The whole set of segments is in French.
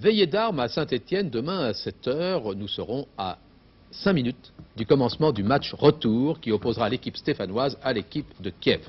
Veillée d'armes à Saint-Étienne, demain à 7 h. Nous serons à 5 minutes du commencement du match retour qui opposera l'équipe stéphanoise à l'équipe de Kiev.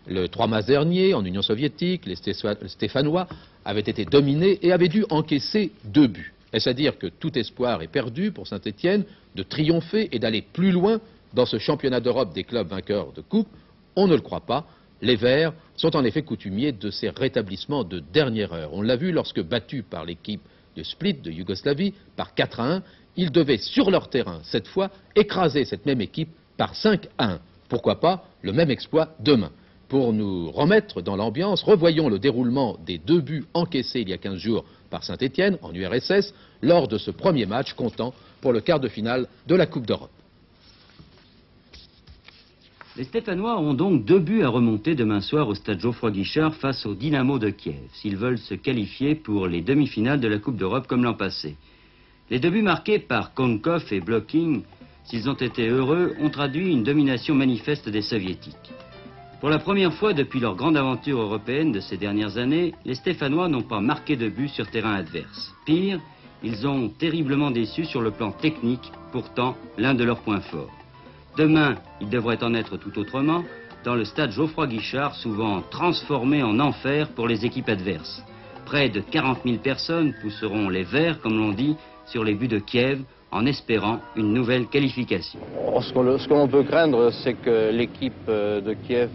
Le 3 mars dernier, en Union soviétique, les Stéphanois avaient été dominés et avaient dû encaisser 2 buts. Est-ce à dire que tout espoir est perdu pour Saint-Étienne de triompher et d'aller plus loin dans ce championnat d'Europe des clubs vainqueurs de coupe? On ne le croit pas. Les Verts sont en effet coutumiers de ces rétablissements de dernière heure. On l'a vu lorsque, battus par l'équipe de Split de Yougoslavie par 4-1, ils devaient sur leur terrain, cette fois, écraser cette même équipe par 5-1. Pourquoi pas le même exploit demain? Pour nous remettre dans l'ambiance, revoyons le déroulement des 2 buts encaissés il y a 15 jours par Saint-Étienne en URSS lors de ce premier match comptant pour le quart de finale de la Coupe d'Europe. Les Stéphanois ont donc 2 buts à remonter demain soir au stade Geoffroy-Guichard face au Dynamo de Kiev, s'ils veulent se qualifier pour les demi-finales de la Coupe d'Europe comme l'an passé. Les 2 buts marqués par Konkov et Blokin, s'ils ont été heureux, ont traduit une domination manifeste des Soviétiques. Pour la première fois depuis leur grande aventure européenne de ces dernières années, les Stéphanois n'ont pas marqué de but sur terrain adverse. Pire, ils ont terriblement déçu sur le plan technique, pourtant l'un de leurs points forts. Demain, il devrait en être tout autrement, dans le stade Geoffroy-Guichard, souvent transformé en enfer pour les équipes adverses. Près de 40 000 personnes pousseront les Verts, comme l'on dit, sur les buts de Kiev, en espérant une nouvelle qualification. Ce que l'on peut craindre, c'est que l'équipe de Kiev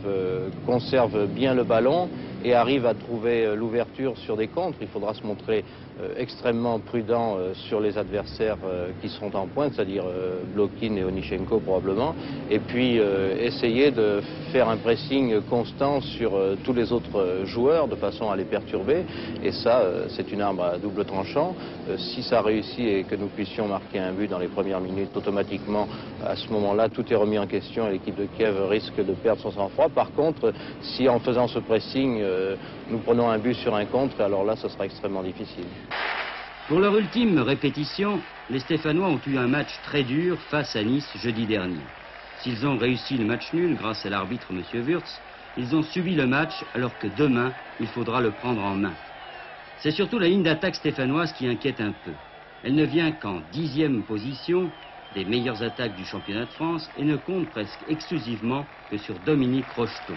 conserve bien le ballon et arrive à trouver l'ouverture sur des contres. Il faudra se montrer extrêmement prudent sur les adversaires qui seront en pointe, c'est-à-dire Blokin et Onichenko probablement, et puis essayer de faire un pressing constant sur tous les autres joueurs de façon à les perturber, et ça c'est une arme à double tranchant. Si ça réussit et que nous puissions marquer un but dans les premières minutes, automatiquement à ce moment-là tout est remis en question et l'équipe de Kiev risque de perdre son sang-froid. Par contre, si en faisant ce pressing nous prenons un but sur un contre, alors là ce sera extrêmement difficile. Pour leur ultime répétition, les Stéphanois ont eu un match très dur face à Nice jeudi dernier. S'ils ont réussi le match nul grâce à l'arbitre M. Wurtz, ils ont subi le match alors que demain, il faudra le prendre en main. C'est surtout la ligne d'attaque stéphanoise qui inquiète un peu. Elle ne vient qu'en 10e position des meilleures attaques du championnat de France et ne compte presque exclusivement que sur Dominique Rocheteau.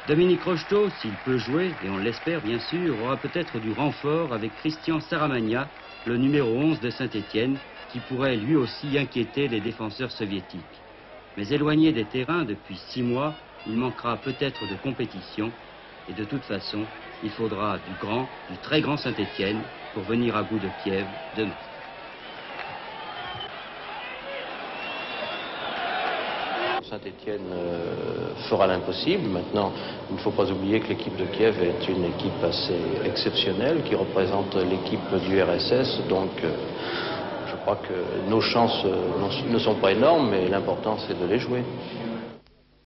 Dominique Rocheteau, s'il peut jouer, et on l'espère bien sûr, aura peut-être du renfort avec Christian Saramagna, le numéro 11 de Saint-Étienne, qui pourrait lui aussi inquiéter les défenseurs soviétiques. Mais éloigné des terrains depuis 6 mois, il manquera peut-être de compétition, et de toute façon, il faudra du très grand Saint-Étienne pour venir à bout de Kiev demain. Saint-Étienne fera l'impossible. Maintenant, il ne faut pas oublier que l'équipe de Kiev est une équipe assez exceptionnelle qui représente l'équipe du RSS. Donc, je crois que nos chances ne sont pas énormes, mais l'important, c'est de les jouer.